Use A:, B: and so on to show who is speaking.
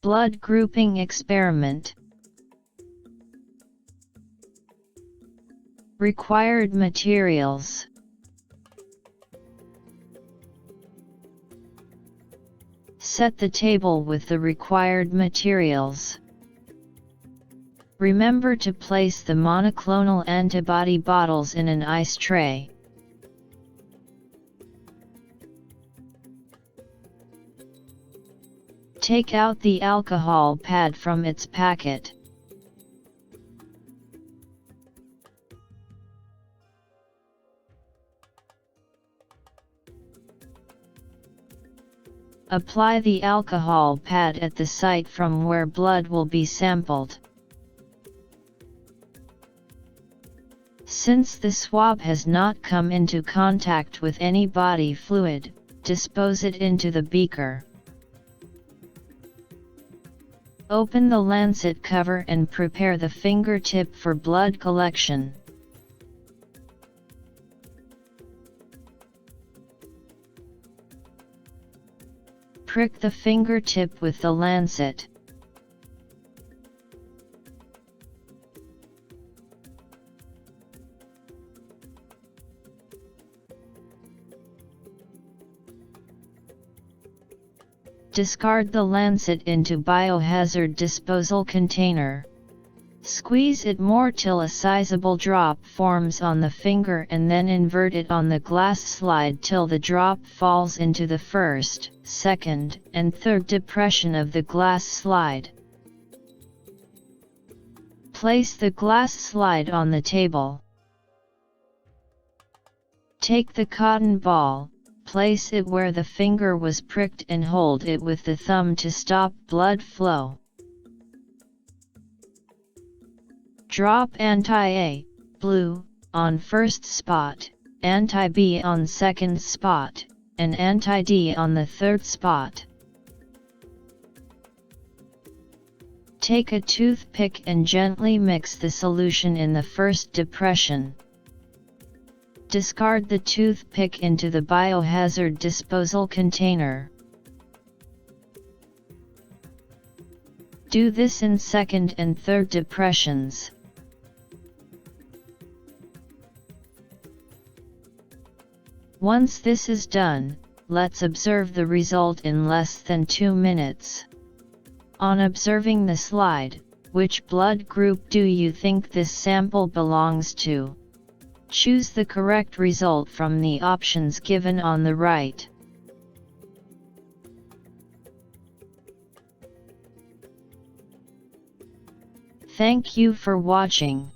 A: Blood grouping experiment. Required materials. Set the table with the required materials. Remember to place the monoclonal antibody bottles in an ice tray. Take out the alcohol pad from its packet. Apply the alcohol pad at the site from where blood will be sampled. Since the swab has not come into contact with any body fluid, dispose it into the beaker. Open the lancet cover and prepare the fingertip for blood collection. Prick the fingertip with the lancet. Discard the lancet into biohazard disposal container. Squeeze it more till a sizable drop forms on the finger and then invert it on the glass slide till the drop falls into the first, second, and third depression of the glass slide. Place the glass slide on the table. Take the cotton ball, place it where the finger was pricked and hold it with the thumb to stop blood flow. Drop anti-A, blue, on first spot, anti-B on second spot, and anti-D on the third spot. Take a toothpick and gently mix the solution in the first depression. Discard the toothpick into the biohazard disposal container. Do this in second and third depressions. Once this is done, let's observe the result in less than 2 minutes. On observing the slide, which blood group do you think this sample belongs to? Choose the correct result from the options given on the right. Thank you for watching.